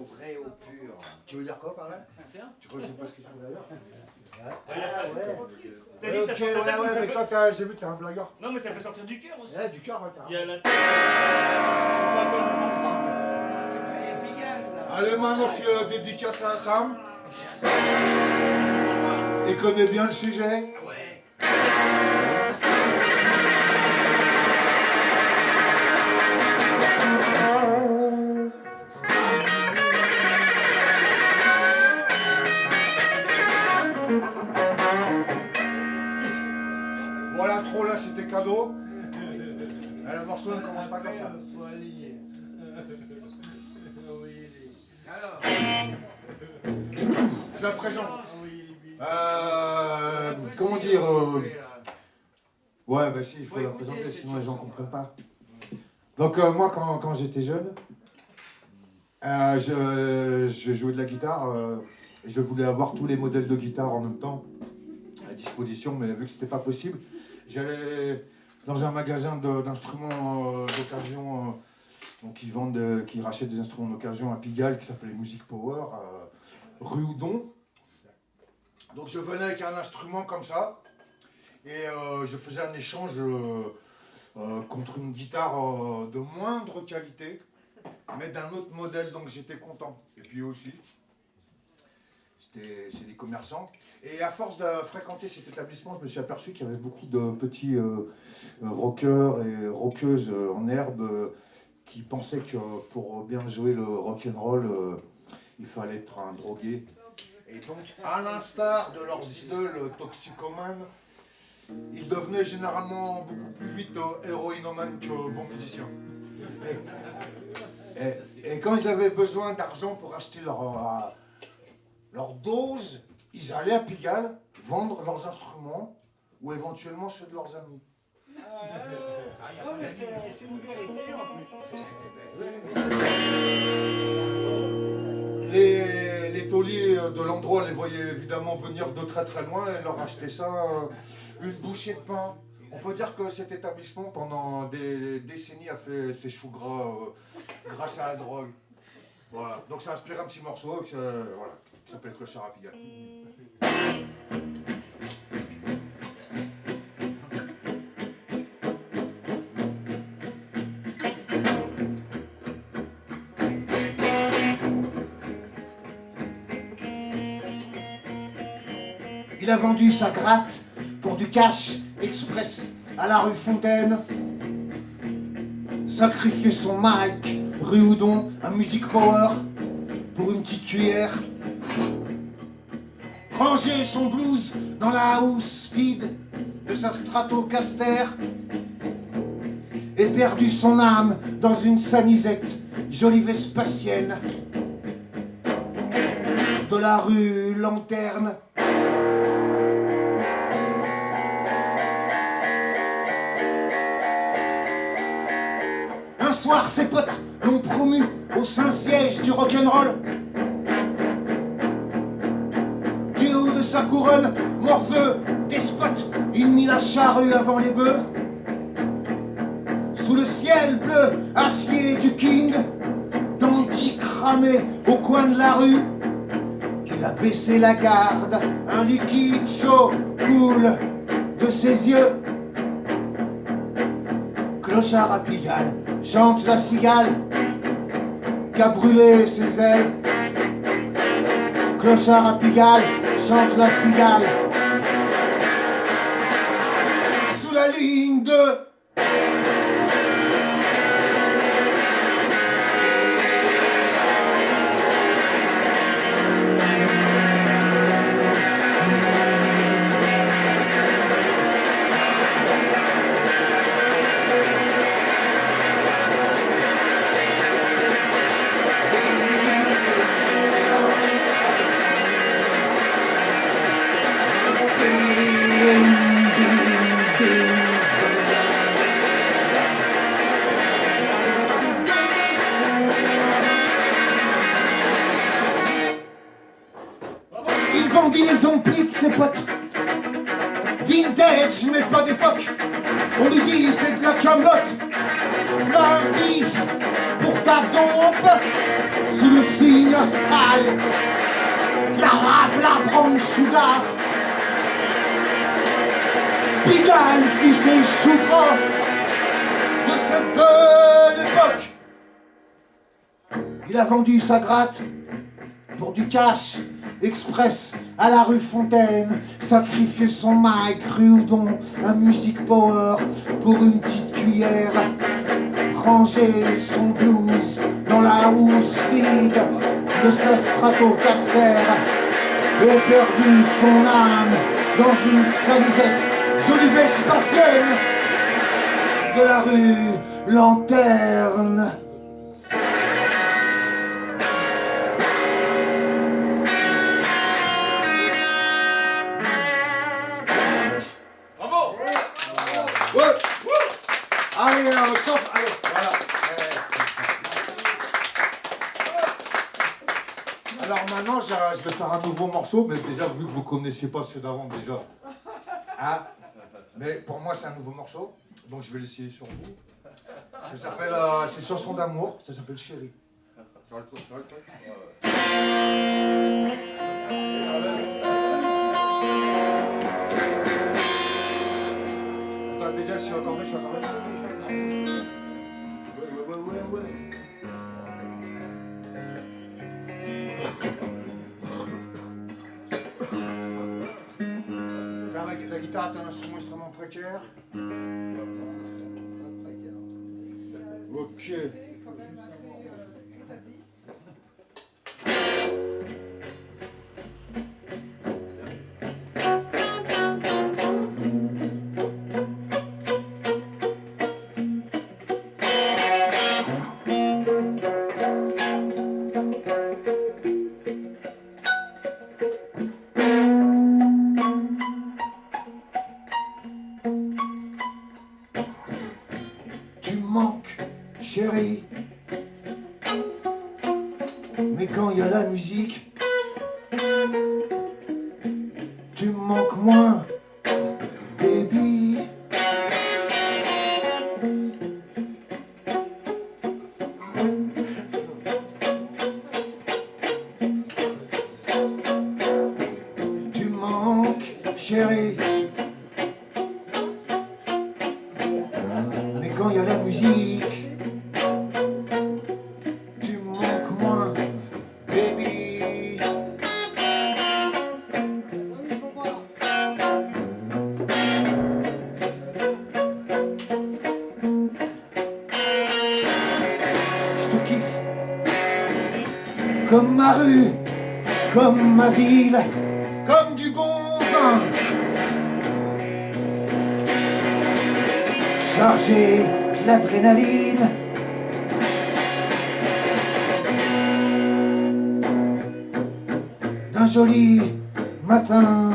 au vrai, au pur. Tu veux dire quoi par là? Tu crois que je sais pas ce que tu veux dire? T'as dit ça Ok, chante la tête, ouais, mais toi, j'ai vu que t'es un blagueur. Non, mais ça peut sortir du cœur aussi. Ouais, du cœur, hein, Il y a carrément. la tête. Je sais pas à quoi je pense ça. Allez, Pigalle, là. Allez, maintenant, je dédicace à Sam. Il connaît bien le sujet. Ouais. Voilà, trop là, c'était cadeau. Et le morceau ne commence pas comme ça. Alors, Je la présente. Comment dire Ouais, bah si, il faut la présenter, sinon les gens comprennent pas. Donc moi, quand j'étais jeune, je jouais de la guitare. Et je voulais avoir tous les modèles de guitare en même temps à disposition, mais vu que c'était pas possible, j'allais dans un magasin d'instruments d'occasion, donc qui rachètent des instruments d'occasion à Pigalle, qui s'appelait Music Power, rue Houdon. Donc je venais avec un instrument comme ça, et je faisais un échange contre une guitare de moindre qualité, mais d'un autre modèle, donc j'étais content. Et puis aussi, c'est des commerçants. Et à force de fréquenter cet établissement, je me suis aperçu qu'il y avait beaucoup de petits rockers et rockeuses en herbe qui pensaient que pour bien jouer le rock'n'roll, il fallait être un drogué. Et donc, à l'instar de leurs idoles toxicomanes, ils devenaient généralement beaucoup plus vite héroïnomanes que bons musiciens. Et quand ils avaient besoin d'argent pour acheter leur dose, ils allaient à Pigalle vendre leurs instruments ou éventuellement ceux de leurs amis. non, mais c'est une vérité en plus. Les tauliers de l'endroit les voyaient évidemment venir de très très loin et leur achetaient ça, une bouchée de pain. On peut dire que cet établissement pendant des décennies a fait ses choux gras grâce à la drogue. Voilà. Donc ça a inspiré un petit morceau qui s'appelle Clochard à Pigalle. Il a vendu sa gratte pour du cash express à la rue Fontaine. Sacrifié son mic, rue Houdon, à Music Power, pour une petite cuillère. Ranger son blues dans la house vide de sa Stratocaster. Et perdu son âme dans une sanisette, jolie Vespasienne, de la rue Lanterne. Un soir, ses potes l'ont promu au Saint-Siège du rock'n'roll. Du haut de sa couronne, morveux, despote, il mit la charrue avant les bœufs. Sous le ciel bleu, acier du King, dandy cramé au coin de la rue, il a baissé la garde, un liquide chaud coule de ses yeux. Clochard à Pigalle, chante la cigale qu'a brûlé ses ailes. Clochard à Pigalle, chante la cigale sous la ligne de... Il vendit les amplis de ses potes. Vintage, mais pas d'époque. On lui dit c'est de la camelote. V'là un bif, pour ta dompe, sous le signe astral, de la rap, la brown sugar. Pigalle, fils et chou gras de cette belle époque. Il a vendu sa gratte pour du cash express à la rue Fontaine, sacrifié son mic, Rudon, un music power pour une petite cuillère, ranger son blues dans la housse vide de sa Stratocaster et perdu son âme dans une salisette jolie vespasienne de la rue Lanterne. Bravo. Ouais. Allez, sauf, allez, voilà. Alors maintenant, je vais faire un nouveau morceau, mais déjà, vu que vous ne connaissiez pas ceux d'avant déjà. Hein, mais pour moi, c'est un nouveau morceau, donc je vais l'essayer sur vous. Ça s'appelle, c'est une chanson d'amour, ça s'appelle Chérie. Tu vois le truc Attends, déjà, je suis accordé. Ouais. La guitare est un instrument extrêmement précaire. Ok. Tu me manques, chérie. Mais quand il y a la musique, tu me manques moins, baby. Tu me manques, chérie. Mais quand il y a la musique, tu me manques moins, baby. Je te kiffe comme ma rue, comme ma ville, comme du bon vin. Chargé de l'adrénaline, d'un joli matin.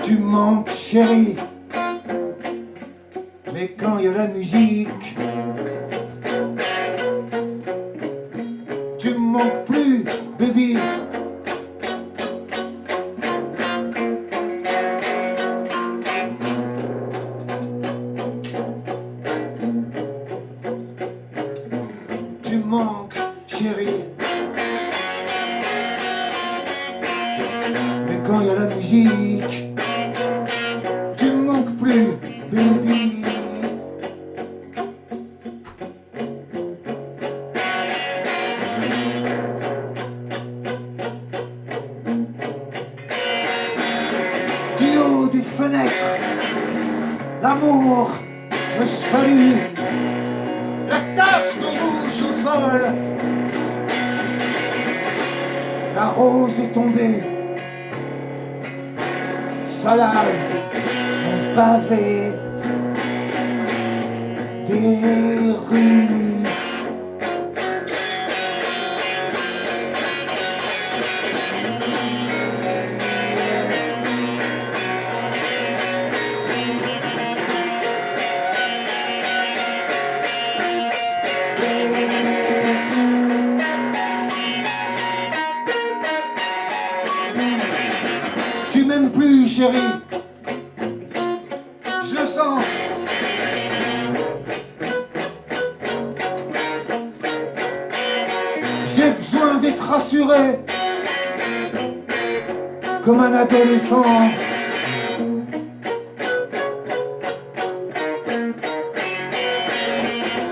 Tu me manques, chérie. Mais quand il y a la musique, tu me manques plus, baby. Tu me manques, chérie. Mais quand il y a la musique, tu me manques plus, baby. Du haut des fenêtres, l'amour me salue. La tache de rouge au sol, la rose est tombée. Ça lave mon pavé des rues. je le sens. J'ai besoin d'être rassuré comme un adolescent.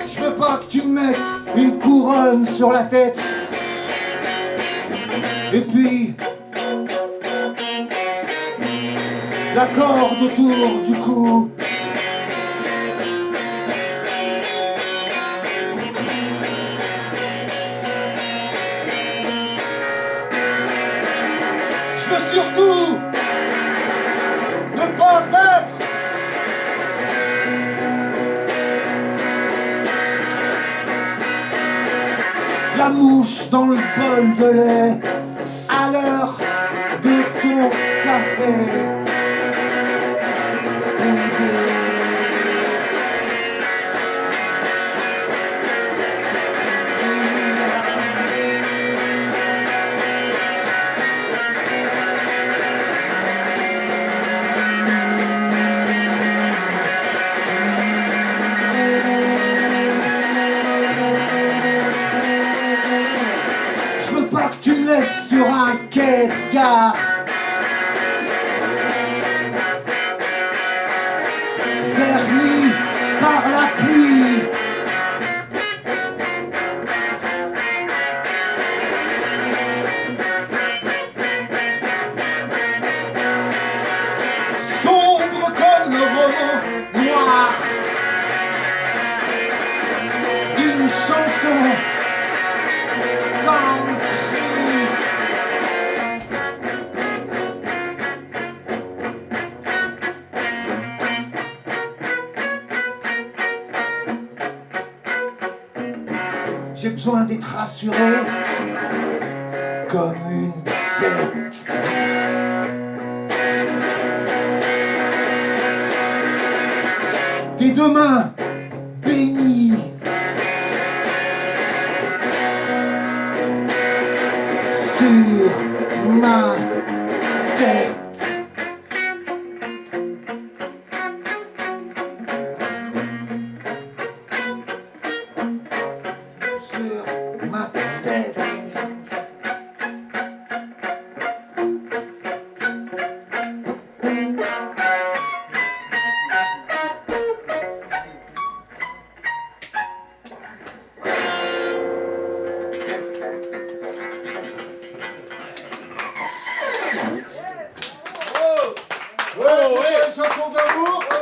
Je veux pas que tu me mettes une couronne sur la tête. Et puis la corde autour du cou. Je veux surtout ne pas être la mouche dans le bol de lait à l'heure de ton café. Bébé. Je veux pas que tu me laisses sur un quai de gare. Verni par la pluie. Sombre comme le roman noir d'une chanson country. J'ai besoin d'être rassuré comme une bête. Tes deux mains bénies sur ma tête. Sur ma tête. Ouais, c'est pas une chanson d'amour.